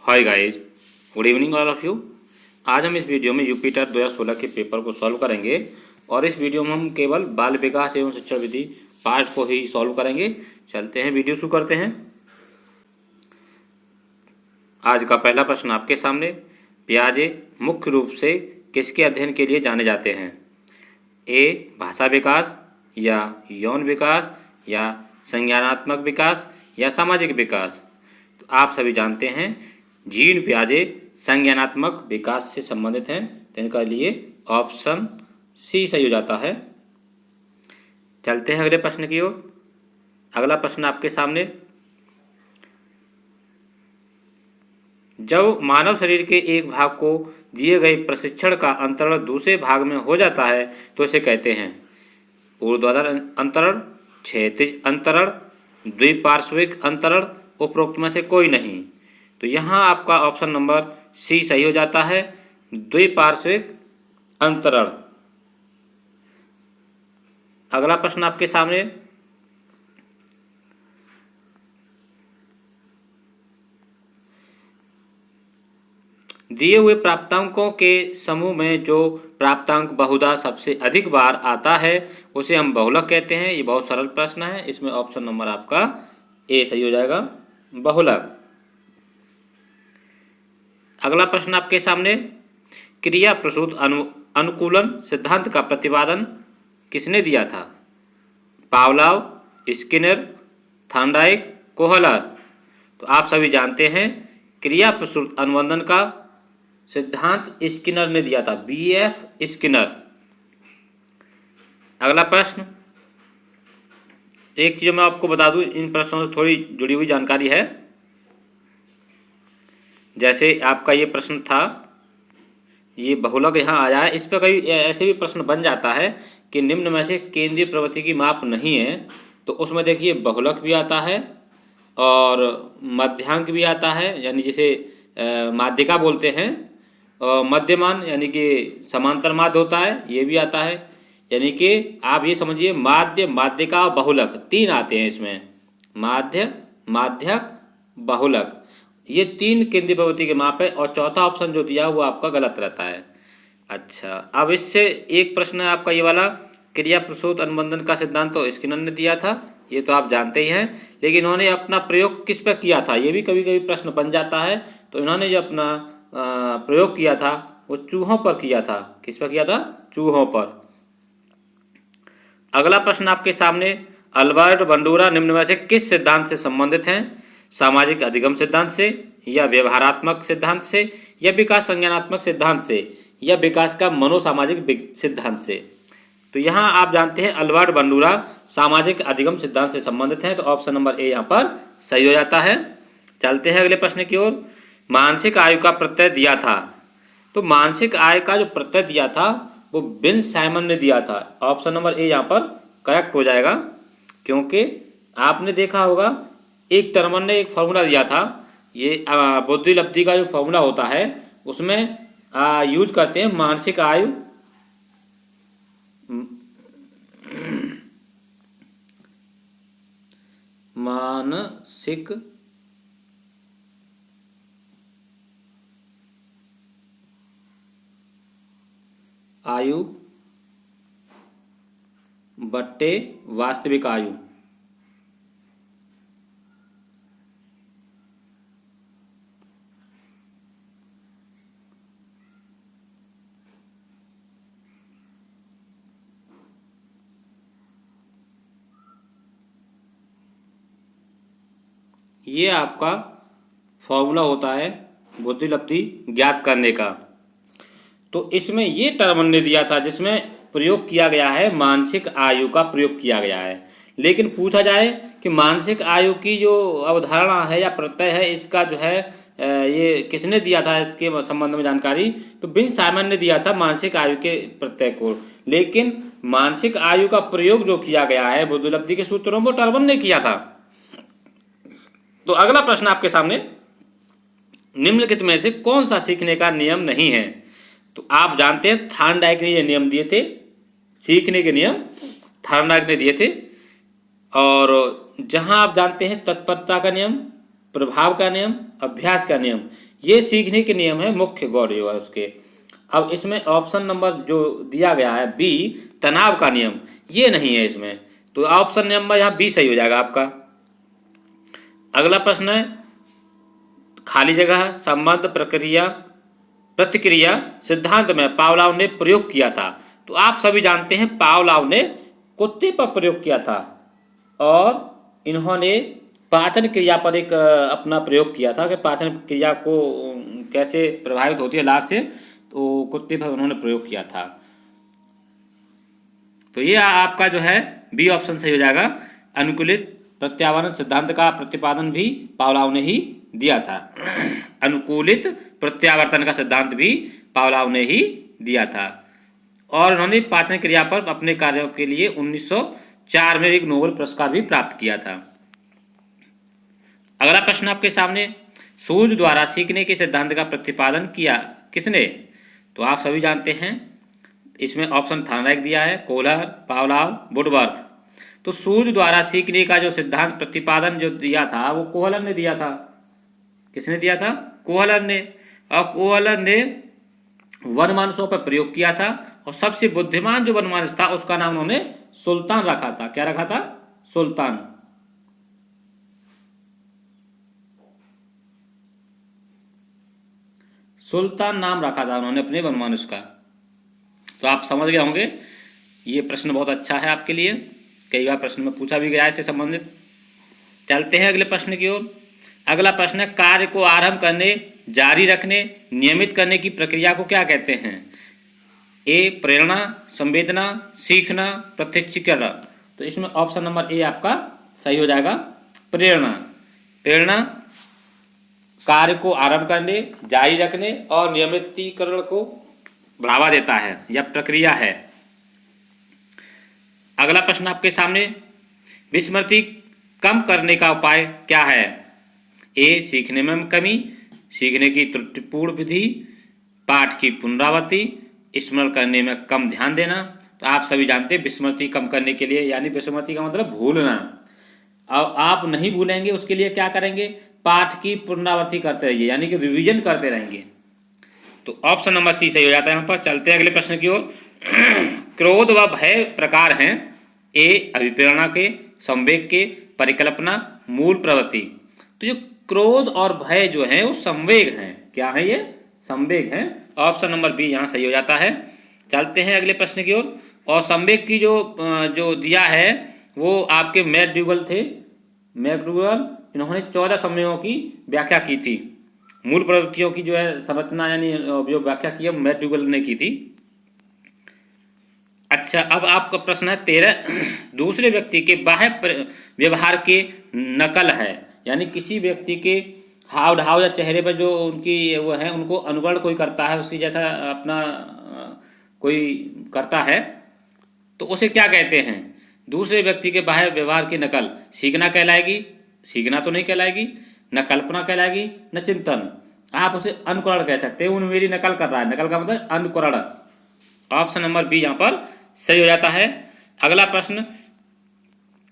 Hi guys, good evening all of you. आज हम इस वीडियो में यूपी टेट 2016 के पेपर को सॉल्व करेंगे और इस वीडियो में हम केवल बाल विकास एवं शिक्षा विधि पार्ट को ही सॉल्व करेंगे। चलते हैं, वीडियो शुरू करते हैं। आज का पहला प्रश्न आपके सामने। पियाजे मुख्य रूप से किसके अध्ययन के लिए जाने जाते हैं? ए भाषा विकास, या यौन विकास, या संज्ञानात्मक विकास, या सामाजिक विकास। तो आप सभी जानते हैं जीन पियाजे संज्ञानात्मक विकास से संबंधित हैं, तो इनका लिए ऑप्शन सी सही हो जाता है। चलते हैं अगले प्रश्न की ओर। अगला प्रश्न आपके सामने। जब मानव शरीर के एक भाग को दिए गए प्रशिक्षण का अंतरण दूसरे भाग में हो जाता है तो इसे कहते हैं ऊर्ध्वाधर अंतरण, क्षैतिज अंतरण, द्विपार्श्विक अंतरण, उपरोक्त में से कोई नहीं। तो यहाँ आपका ऑप्शन नंबर सी सही हो जाता है, द्विपार्श्विक अंतरण। अगला प्रश्न आपके सामने। दिए हुए प्राप्तांकों के समूह में जो प्राप्तांक बहुधा सबसे अधिक बार आता है उसे हम बहुलक कहते हैं। ये बहुत सरल प्रश्न है, इसमें ऑप्शन नंबर आपका ए सही हो जाएगा, बहुलक। अगला प्रश्न आपके सामने। क्रिया प्रसूत अनुकूलन सिद्धांत का प्रतिपादन किसने दिया था? Pavlov, Skinner, Thorndike, Kohler. तो आप सभी जानते हैं क्रिया प्रसूत अनुबंधन का सिद्धांत स्किनर ने दिया था, बीएफ स्किनर। अगला प्रश्न। एक चीज मैं आपको बता दूं, इन प्रश्नों से थोड़ी जुड़ी हुई जानकारी है। जैसे आपका ये प्रश्न था, ये बहुलक यहाँ आया है, इस पर कभी ऐसे भी प्रश्न बन जाता है कि निम्न में से केंद्रीय प्रवृत्ति की माप नहीं है, तो उसमें देखिए बहुलक भी आता है और मध्यांक भी आता है, यानी जिसे माध्यिका बोलते हैं, और मध्यमान यानी कि समांतर माध्य होता है, ये भी आता है। यानी कि आप ये समझिए माध्य, माध्यिका और बहुलक तीन आते हैं इसमें, माध्य, माध्यक, बहुलक। ये तीन केंद्रीय प्रवृत्ति के माप है और चौथा ऑप्शन जो दिया वो आपका गलत रहता है। अच्छा, अब इससे एक प्रश्न है आपका ये वाला, क्रिया प्रसूत अनुबंधन का सिद्धांत तो स्किनर ने दिया था, ये तो आप जानते ही हैं, लेकिन इन्होंने अपना प्रयोग किस पर किया था ये भी कभी कभी प्रश्न बन जाता है। तो इन्होंने जो अपना प्रयोग किया था वो चूहों पर किया था। किस पर किया था? चूहों पर। अगला प्रश्न आपके सामने। अल्बर्ट बंडूरा निम्न में से किस सिद्धांत से संबंधित हैं? सामाजिक अधिगम सिद्धांत से, या व्यवहारात्मक सिद्धांत से, या विकास संज्ञानात्मक सिद्धांत से, या विकास का मनोसामाजिक सिद्धांत से। तो यहाँ आप जानते हैं अल्बर्ट बंडूरा सामाजिक अधिगम सिद्धांत से संबंधित हैं, तो ऑप्शन नंबर ए यहाँ पर सही हो जाता है। चलते हैं अगले प्रश्न की ओर। मानसिक आयु का प्रत्यय दिया था, तो मानसिक आय का जो प्रत्यय दिया था वो बिन साइमन ने दिया था। ऑप्शन नंबर ए यहाँ पर करेक्ट हो जाएगा, क्योंकि आपने देखा होगा एक टर्मन ने एक फॉर्मूला दिया था, ये बुद्धि लब्धि का जो फॉर्मूला होता है उसमें यूज करते हैं मानसिक आयु, मानसिक आयु बट्टे वास्तविक आयु। ये आपका फॉर्मूला होता है बुद्धि लब्धि ज्ञात करने का। तो इसमें ये टर्म ने दिया था जिसमें प्रयोग किया गया है, मानसिक आयु का प्रयोग किया गया है। लेकिन पूछा जाए कि मानसिक आयु की जो अवधारणा है या प्रत्यय है, इसका जो है ये किसने दिया था इसके संबंध में जानकारी, तो बिन साइमन ने दिया था मानसिक आयु के प्रत्यय को। लेकिन मानसिक आयु का प्रयोग जो किया गया है बुद्धि लब्धि के सूत्रों में, टर्मन ने किया था। तो अगला प्रश्न आपके सामने। निम्नलिखित में से कौन सा सीखने का नियम नहीं है? तो आप जानते हैं थॉर्नडाइक ने ये नियम दिए थे, सीखने के नियम थॉर्नडाइक ने दिए थे। और जहां आप जानते हैं तत्परता का नियम, प्रभाव का नियम, अभ्यास का नियम, ये सीखने के नियम है, मुख्य गौड़ जो है उसके। अब इसमें ऑप्शन नंबर जो दिया गया है बी, तनाव का नियम, ये नहीं है इसमें, तो ऑप्शन नंबर यहाँ बी सही हो जाएगा आपका। अगला प्रश्न है खाली जगह, संबंध, प्रक्रिया प्रतिक्रिया सिद्धांत में पावलोव ने प्रयोग किया था। तो आप सभी जानते हैं पावलोव ने कुत्ते पर प्रयोग किया था और इन्होंने पाचन क्रिया पर एक अपना प्रयोग किया था कि पाचन क्रिया को कैसे प्रभावित होती है लार से, तो कुत्ते पर उन्होंने प्रयोग किया था। तो ये आपका जो है बी ऑप्शन सही हो जाएगा। अनुकूलित प्रत्यावर्तन सिद्धांत का प्रतिपादन भी पावलोव ने ही दिया था। अनुकूलित प्रत्यावर्तन का सिद्धांत भी पावलोव ने ही दिया था और उन्होंने पाचन क्रिया पर अपने कार्यों के लिए 1904 में एक नोबेल पुरस्कार भी प्राप्त किया था। अगला प्रश्न आपके सामने, सूझ द्वारा सीखने के सिद्धांत का प्रतिपादन किया किसने? तो आप सभी जानते हैं, इसमें ऑप्शन थॉर्नडाइक दिया है, कोहलर, पावलोव, वुडवर्थ। तो सूझ द्वारा सीखने का जो सिद्धांत प्रतिपादन जो दिया था वो कोहलर ने दिया था। किसने दिया था? कोहलर ने। और कोहलर ने वनमानुषों पर प्रयोग किया था और सबसे बुद्धिमान जो वनमानुष था उसका नाम उन्होंने सुल्तान रखा था। क्या रखा था? सुल्तान। सुल्तान नाम रखा था उन्होंने अपने वनमानुष का। तो आप समझ गए होंगे, ये प्रश्न बहुत अच्छा है आपके लिए, कई बार प्रश्न में पूछा भी गया है इससे संबंधित। चलते हैं अगले प्रश्न की ओर। अगला प्रश्न है, कार्य को आरंभ करने, जारी रखने, नियमित करने की प्रक्रिया को क्या कहते हैं? ए प्रेरणा, संवेदना, सीखना, प्रत्यक्षीकरण। तो इसमें ऑप्शन नंबर ए आपका सही हो जाएगा, प्रेरणा। प्रेरणा कार्य को आरंभ करने, जारी रखने और नियमितीकरण को बढ़ावा देता है, यह प्रक्रिया है। अगला प्रश्न आपके सामने, विस्मृति कम करने का उपाय क्या है? ए सीखने में कमी, सीखने की त्रुटिपूर्ण विधि, पाठ की पुनरावृत्ति, स्मरण करने में कम ध्यान देना। तो आप सभी जानते हैं विस्मृति कम करने के लिए, यानी विस्मृति का मतलब भूलना, अब आप नहीं भूलेंगे उसके लिए क्या करेंगे? पाठ की पुनरावृत्ति करते रहिए, यानी कि रिवीजन करते रहेंगे। तो ऑप्शन नंबर सी सही हो जाता है यहाँ पर। चलते हैं अगले प्रश्न की ओर। क्रोध व भय प्रकार हैं, ए अभिप्रेरणा के, संवेग के, परिकल्पना, मूल प्रवृत्ति। तो जो क्रोध और भय जो है वो संवेग हैं। क्या है ये? संवेग हैं। ऑप्शन नंबर बी यहाँ सही हो जाता है। चलते हैं अगले प्रश्न की ओर। और संवेग की जो दिया है वो आपके मैकडूगल थे। मैकडूगल इन्होंने 14 संवेगों की व्याख्या की थी। मूल प्रवृत्तियों की जो है संरचना यानी जो व्याख्या की है मैकडूगल ने की थी। अच्छा, अब आपका प्रश्न है 13, दूसरे व्यक्ति के बाह्य व्यवहार के नकल है, यानी किसी व्यक्ति के हाव भाव या चेहरे पर जो उनकी वो है उनको अनुकरण कोई करता है, उसकी जैसा अपना कोई करता है, तो उसे क्या कहते हैं? दूसरे व्यक्ति के बाह्य व्यवहार की नकल सीखना कहलाएगी? सीखना तो नहीं कहलाएगी। न कल्पना कहलाएगी, न चिंतन। आप उसे अनुकरण कह सकते हैं, उन मेरी नकल कर रहा है, नकल का मतलब अनुकरण। ऑप्शन नंबर बी यहाँ पर सही हो जाता है। अगला प्रश्न,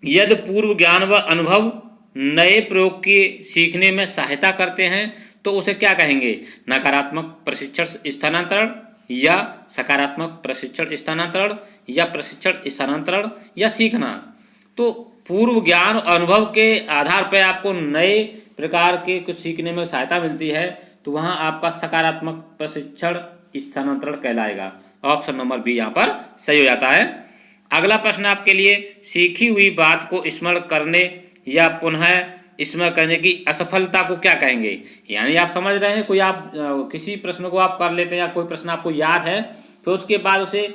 यदि पूर्व ज्ञान व अनुभव नए प्रयोग के सीखने में सहायता करते हैं तो उसे क्या कहेंगे? नकारात्मक प्रशिक्षण स्थानांतरण या सकारात्मक प्रशिक्षण स्थानांतरण या प्रशिक्षण स्थानांतरण या सीखना। तो पूर्व ज्ञान अनुभव के आधार पर आपको नए प्रकार के कुछ सीखने में सहायता मिलती है तो वहाँ आपका सकारात्मक प्रशिक्षण स्थानांतरण कहलाएगा। ऑप्शन नंबर बी यहाँ पर सही हो जाता है। अगला प्रश्न आपके लिए, सीखी हुई बात को स्मरण करने या पुनः स्मरण करने की असफलता को क्या कहेंगे? यानी आप समझ रहे हैं, कोई आप किसी प्रश्न को आप कर लेते हैं या कोई प्रश्न आपको याद है फिर उसके बाद उसे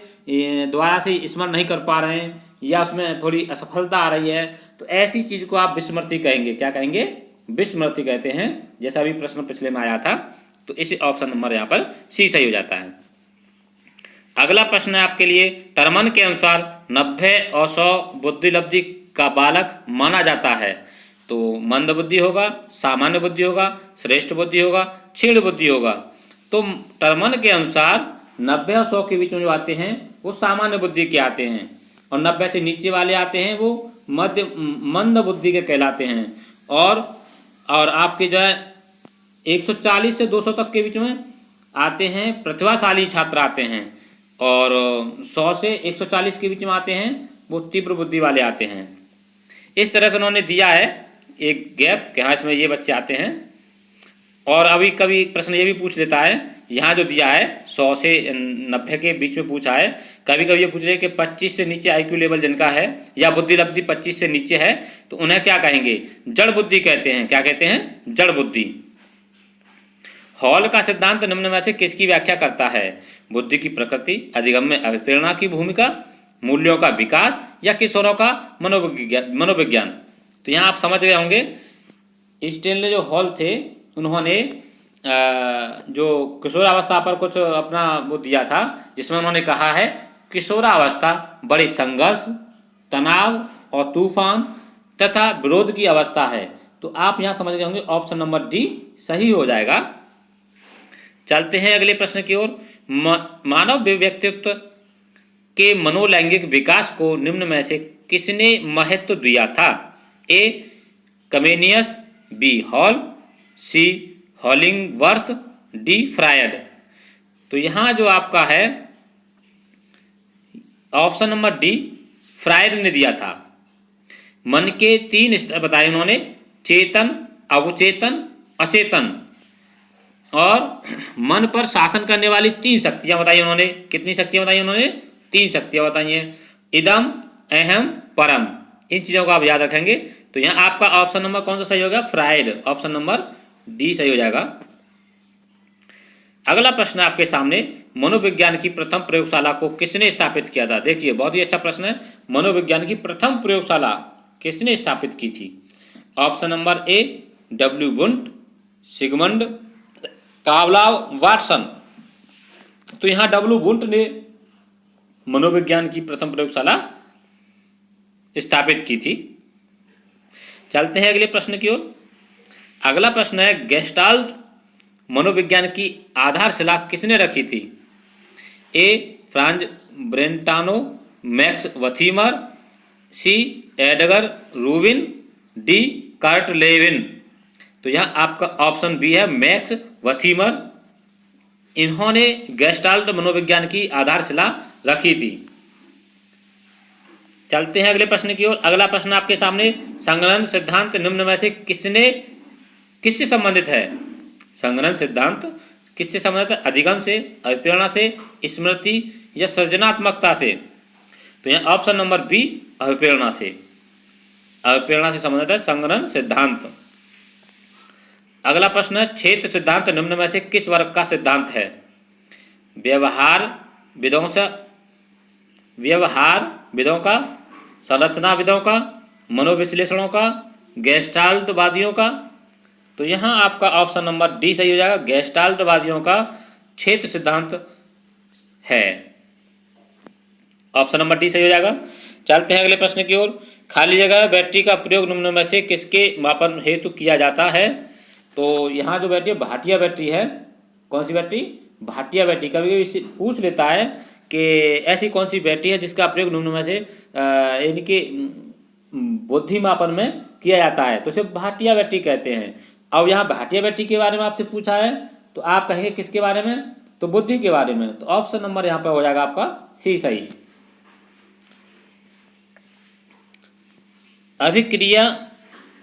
दोबारा से स्मरण नहीं कर पा रहे हैं या उसमें थोड़ी असफलता आ रही है, तो ऐसी चीज को आप विस्मृति कहेंगे। क्या कहेंगे? विस्मृति कहते हैं, जैसा अभी प्रश्न पिछले में आया था। तो इसी ऑप्शन नंबर यहाँ पर सी सही हो जाता है। अगला प्रश्न है आपके लिए, टर्मन के अनुसार 90 और 100 बुद्धि लब्धि का बालक माना जाता है। तो मंद बुद्धि होगा, सामान्य बुद्धि होगा, श्रेष्ठ बुद्धि होगा, क्षीण बुद्धि होगा। तो टर्मन के अनुसार 90 और 100 के बीच में जो आते हैं वो सामान्य बुद्धि के आते हैं और 90 से नीचे वाले आते हैं वो मंद बुद्धि के कहलाते हैं। और आपके जो है 140 से 200 तक के बीच में आते हैं प्रतिभाशाली छात्र आते हैं, और 100 से 140 के बीच में आते हैं वो तीव्र बुद्धि वाले आते हैं। इस तरह से उन्होंने दिया है एक गैप कि हाँ इसमें ये बच्चे आते हैं। और अभी कभी प्रश्न ये भी पूछ लेता है, यहाँ जो दिया है 100 से 90 के बीच में पूछा है, कभी कभी ये पूछ रहे कि 25 से नीचे IQ लेवल जिनका है या बुद्धि लब्धि 25 से नीचे है तो उन्हें क्या कहेंगे, जड़ बुद्धि कहते हैं। क्या कहते हैं, जड़ बुद्धि। हॉल का सिद्धांत निम्न में से किसकी व्याख्या करता है, बुद्धि की प्रकृति, अधिगम में अभिप्रेरणा की भूमिका, मूल्यों का विकास या किशोरों का मनोविज्ञान। तो यहाँ आप समझ गए होंगे स्टेनले जो हॉल थे उन्होंने जो किशोरावस्था पर कुछ अपना वो दिया था, जिसमें उन्होंने कहा है किशोरावस्था बड़े संघर्ष, तनाव और तूफान तथा विरोध की अवस्था है। तो आप यहाँ समझ गए होंगे ऑप्शन नंबर डी सही हो जाएगा। चलते हैं अगले प्रश्न की ओर। मानव व्यक्तित्व के मनोलैंगिक विकास को निम्न में से किसने महत्व दिया था, ए कमेनियस, बी हॉल, सी हॉलिंगवर्थ, डी फ्रायड। तो यहाँ जो आपका है ऑप्शन नंबर डी फ्रायड ने दिया था। मन के 3 स्तर बताए उन्होंने, चेतन, अवचेतन, अचेतन, और मन पर शासन करने वाली 3 शक्तियां बताई उन्होंने। कितनी शक्तियां बताई उन्होंने, 3 शक्तियां बताई हैं, इदम, अहम, परम। इन चीजों को आप याद रखेंगे। तो यहाँ आपका ऑप्शन नंबर कौन सा सही होगा, फ्रायड, ऑप्शन नंबर डी सही हो जाएगा। अगला प्रश्न आपके सामने, मनोविज्ञान की प्रथम प्रयोगशाला को किसने स्थापित किया था। देखिए बहुत ही अच्छा प्रश्न है, मनोविज्ञान की प्रथम प्रयोगशाला किसने स्थापित की थी। ऑप्शन नंबर ए डब्ल्यू बुंट, सिगमंड, कावलाव, वाटसन। तो यहाँ डब्ल्यू बुंट ने मनोविज्ञान की प्रथम प्रयोगशाला स्थापित की थी। चलते हैं अगले प्रश्न की ओर। अगला प्रश्न है, गेस्टाल्ट मनोविज्ञान की आधारशिला किसने रखी थी, A Franz Brentano, Max Wertheimer, C Edgar Rubin, D Kurt Lewin. तो यहाँ आपका ऑप्शन बी है मैक्स वथीमर। इन्होंने गेस्टाल्ट मनोविज्ञान की आधारशिला रखी थी। चलते हैं अगले प्रश्न की ओर। अगला प्रश्न आपके सामने, संगणन सिद्धांत निम्न में से किससे संबंधित है। संगणन सिद्धांत किससे संबंधित है, अधिगम से, अभिप्रेरणा से, स्मृति या सृजनात्मकता से। तो यहाँ ऑप्शन नंबर बी अभिप्रेरणा से, अभिप्रेरणा से संबंधित है संगणन सिद्धांत। अगला प्रश्न है, क्षेत्र सिद्धांत निम्न में से किस वर्ग का सिद्धांत है, व्यवहार विदों का, संरचना विदों का, मनोविश्लेषणों का, गेस्टाल्ट वादियों का। तो यहाँ आपका ऑप्शन नंबर डी सही हो जाएगा, गेस्टाल्ट वादियों का क्षेत्र सिद्धांत है, ऑप्शन नंबर डी सही हो जाएगा। चलते हैं अगले प्रश्न की ओर। खाली जगह बैटरी का प्रयोग निम्न में से किसके मापन हेतु किया जाता है। तो यहाँ जो बैटरी भाटिया बैटरी है, कौन सी बैटरी, भाटिया बैटरी। कभी कभी इसे पूछ लेता है कि ऐसी कौन सी बैटरी है जिसका प्रयोग निम्न में से यानी कि बुद्धि मापन में किया जाता है, तो इसे भाटिया बैटरी कहते हैं। अब यहाँ भाटिया बैटरी के बारे में आपसे पूछा है तो आप कहेंगे किसके बारे में, तो बुद्धि के बारे में। तो ऑप्शन नंबर यहाँ पर हो जाएगा आपका सी सही।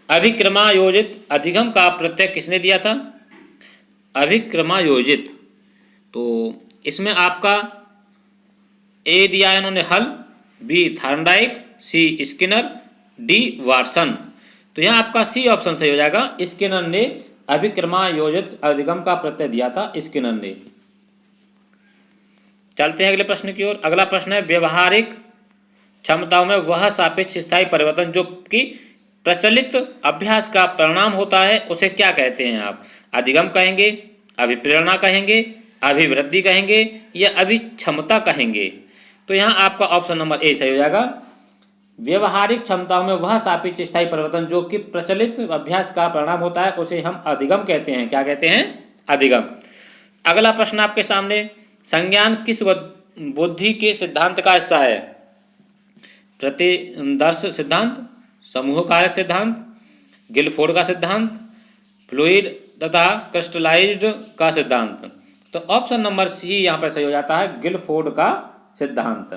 अभिक्रमायोजित अधिगम का प्रत्यय किसने दिया था, अभिक्रमायोजित। तो इसमें आपका ए दिया है उन्होंने हल, बी थॉर्नडाइक, सी स्किनर, डी वाटसन। तो यहाँ आपका सी ऑप्शन सही हो जाएगा, स्किनर ने अभिक्रमायोजित अधिगम का प्रत्यय दिया था, स्किनर ने। चलते हैं अगले प्रश्न की ओर। अगला प्रश्न है, व्यवहारिक क्षमताओं में वह सापेक्ष स्थायी परिवर्तन जो कि प्रचलित अभ्यास का परिणाम होता है उसे क्या कहते हैं आप, अधिगम कहेंगे, अभिप्रेरणा कहेंगे, अभिवृद्धि कहेंगे या अभिक्षमता कहेंगे। तो यहाँ आपका ऑप्शन नंबर ए सही हो जाएगा, व्यवहारिक क्षमताओं में वह सापेक्ष स्थायी परिवर्तन जो कि प्रचलित अभ्यास का परिणाम होता है उसे हम अधिगम कहते हैं। क्या कहते हैं, अधिगम। अगला प्रश्न आपके सामने, संज्ञान किस बुद्धि के सिद्धांत का हिस्सा है, प्रतिदर्श सिद्धांत, समूह कारक सिद्धांत, गिलफोर्ड का सिद्धांत, फ्लूइड तथा क्रिस्टलाइज्ड का सिद्धांत। तो ऑप्शन नंबर सी यहाँ पर सही हो जाता है, गिलफोर्ड का सिद्धांत।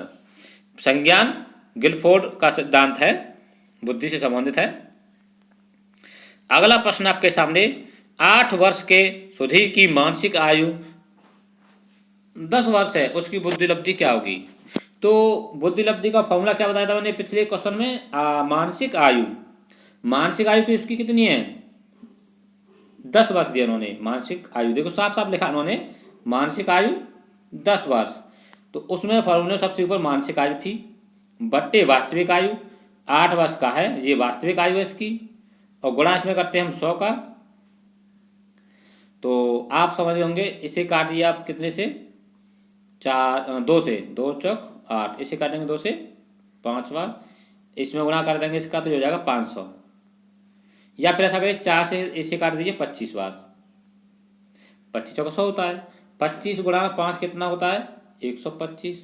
संज्ञान गिलफोर्ड का सिद्धांत है, बुद्धि से संबंधित है। अगला प्रश्न आपके सामने, 8 वर्ष के सुधीर की मानसिक आयु 10 वर्ष है, उसकी बुद्धि लब्धि क्या होगी? तो बुद्धि लब्धि का फॉर्मूला क्या बताया था मैंने पिछले क्वेश्चन में? मानसिक आयु, मानसिक आयु की उसकी कितनी है? 10 वर्ष दिया उन्होंने। मानसिक आयु देखो साफ साफ लिखा उन्होंने, मानसिक आयु 10 वर्ष। तो उसमें फॉर्मूले सबसे ऊपर मानसिक आयु थी बट्टे वास्तविक आयु, 8 वर्ष का है, ये वास्तविक आयु है इसकी, और गुणा इसमें करते हैं हम 100 का। तो आप समझ होंगे, इसे काटिए आप कितने से? 2 से, 2 चौक 8, इसे काटेंगे 2 से 5 बार, इसमें गुणा कर देंगे इसका तो हो जाएगा 500। या फिर ऐसा करिए 4 से इसे काट दीजिए 25 बार, 25 चौका 100 होता है, 25 गुणा 5 कितना होता है? 125।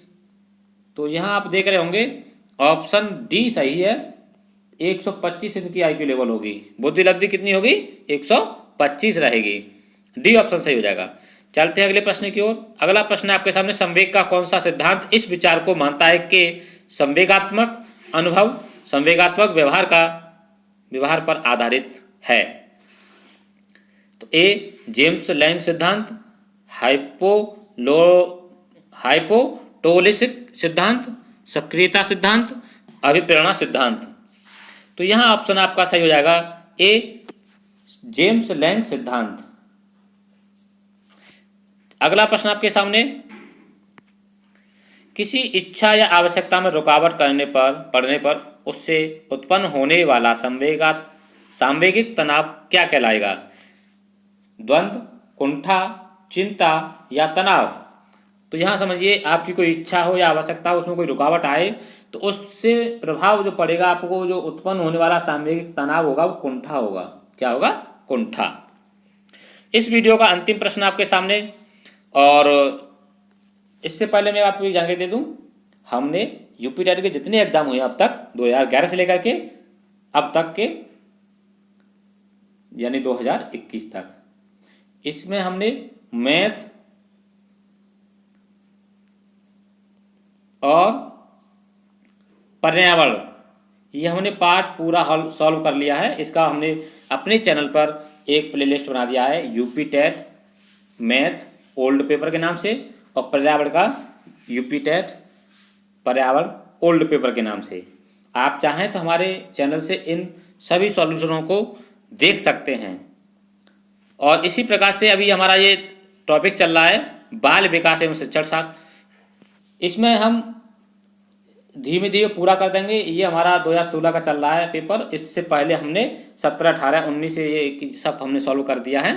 तो यहाँ आप देख रहे होंगे ऑप्शन डी सही है, 125 इनकी आईक्यू लेवल होगी। बुद्धि लब्धि कितनी होगी? 125 रहेगी। डी ऑप्शन सही हो जाएगा। चलते हैं अगले प्रश्न की ओर। अगला प्रश्न आपके सामने, संवेग का कौन सा सिद्धांत इस विचार को मानता है कि संवेगात्मक अनुभव संवेगात्मक व्यवहार पर आधारित है? तो ए जेम्स लैंग सिद्धांत, हाइपोटोलिसिक सिद्धांत, सक्रियता सिद्धांत, अभिप्रेरणा सिद्धांत। तो यहाँ ऑप्शन आपका सही हो जाएगा ए जेम्स लैंग सिद्धांत। अगला प्रश्न आपके सामने, किसी इच्छा या आवश्यकता में रुकावट पड़ने पर उससे उत्पन्न होने वाला सांवेगिक तनाव क्या कहलाएगा? द्वंद्व, कुंठा, चिंता या तनाव? तो यहाँ समझिए, आपकी कोई इच्छा हो या आवश्यकता हो, उसमें कोई रुकावट आए तो उससे प्रभाव जो पड़ेगा आपको, जो उत्पन्न होने वाला सांवेगिक तनाव होगा वो कुंठा होगा। क्या होगा? कुंठा। इस वीडियो का अंतिम प्रश्न आपके सामने, और इससे पहले मैं आपको ये जानकारी दे दूं, हमने यूपी टेट के जितने एग्जाम हुए अब तक 2011 से लेकर के अब तक के, यानी 2021 तक, इसमें हमने मैथ और पर्यावरण, ये हमने पार्ट पूरा हल सॉल्व कर लिया है। इसका हमने अपने चैनल पर एक प्लेलिस्ट बना दिया है, UP TET math old paper के नाम से, और पर्यावरण का यूपी टेट पर्यावरण ओल्ड पेपर के नाम से। आप चाहें तो हमारे चैनल से इन सभी सॉल्यूशनों को देख सकते हैं। और इसी प्रकार से अभी हमारा ये टॉपिक चल रहा है बाल विकास एवं शिक्षण शास्त्र, इसमें हम धीमे धीमे पूरा कर देंगे। ये हमारा 2016 का चल रहा है पेपर, इससे पहले हमने 17, 18, 19 से ये सब हमने सॉल्व कर दिया है,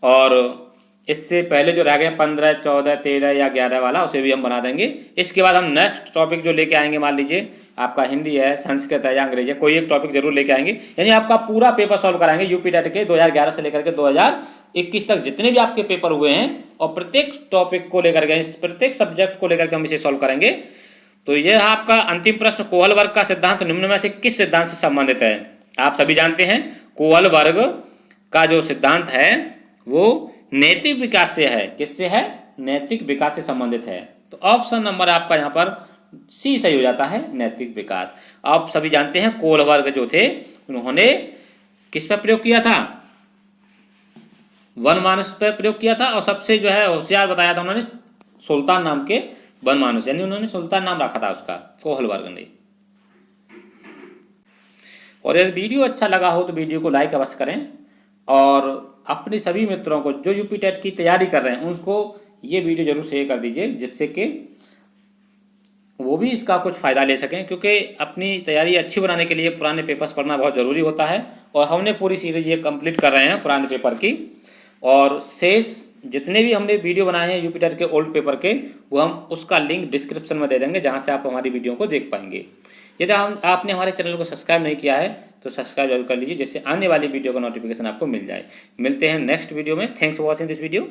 और इससे पहले जो रह गए 15, 14, 13 या 11 वाला, उसे भी हम बना देंगे। इसके बाद हम नेक्स्ट टॉपिक जो लेके आएंगे, मान लीजिए आपका हिंदी है, संस्कृत है या अंग्रेजी है, कोई एक टॉपिक जरूर लेके आएंगे, यानी आपका पूरा पेपर सॉल्व कराएंगे यूपी टेट के 2011 से लेकर के 2021 तक जितने भी आपके पेपर हुए हैं, और प्रत्येक टॉपिक को लेकर के, प्रत्येक सब्जेक्ट को लेकर के हम इसे सॉल्व करेंगे। तो यह आपका अंतिम प्रश्न, कोहल वर्ग का सिद्धांत निम्न में से किस सिद्धांत से संबंधित है? आप सभी जानते हैं कोहल वर्ग का जो सिद्धांत है वो नैतिक विकास से है। किससे है? नैतिक विकास से संबंधित है। तो ऑप्शन नंबर आपका यहाँ पर सी सही हो जाता है, नैतिक विकास। आप सभी जानते हैं कोहल वर्ग जो थे उन्होंने किस पर प्रयोग किया था? वनमानस पर प्रयोग किया था, और सबसे जो है होशियार बताया था उन्होंने सुल्तान नाम के वनमानस, यानी उन्होंने सुल्तान नाम रखा था उसका, कोहल वर्ग ने। और यदि वीडियो अच्छा लगा हो तो वीडियो को लाइक अवश्य करें, और अपने सभी मित्रों को जो यूपी टेट की तैयारी कर रहे हैं उनको ये वीडियो जरूर शेयर कर दीजिए, जिससे कि वो भी इसका कुछ फ़ायदा ले सकें। क्योंकि अपनी तैयारी अच्छी बनाने के लिए पुराने पेपर्स पढ़ना बहुत ज़रूरी होता है, और हमने पूरी सीरीज ये कंप्लीट कर रहे हैं पुराने पेपर की, और शेष जितने भी हमने वीडियो बनाए हैं यूपी टेट के ओल्ड पेपर के, वो हम उसका लिंक डिस्क्रिप्शन में दे देंगे, जहाँ से आप हमारी वीडियो को देख पाएंगे। यदि आपने हमारे चैनल को सब्सक्राइब नहीं किया है तो सब्सक्राइब जरूर कर लीजिए, जिससे आने वाली वीडियो का नोटिफिकेशन आपको मिल जाए। मिलते हैं नेक्स्ट वीडियो में। Thanks for watching this video.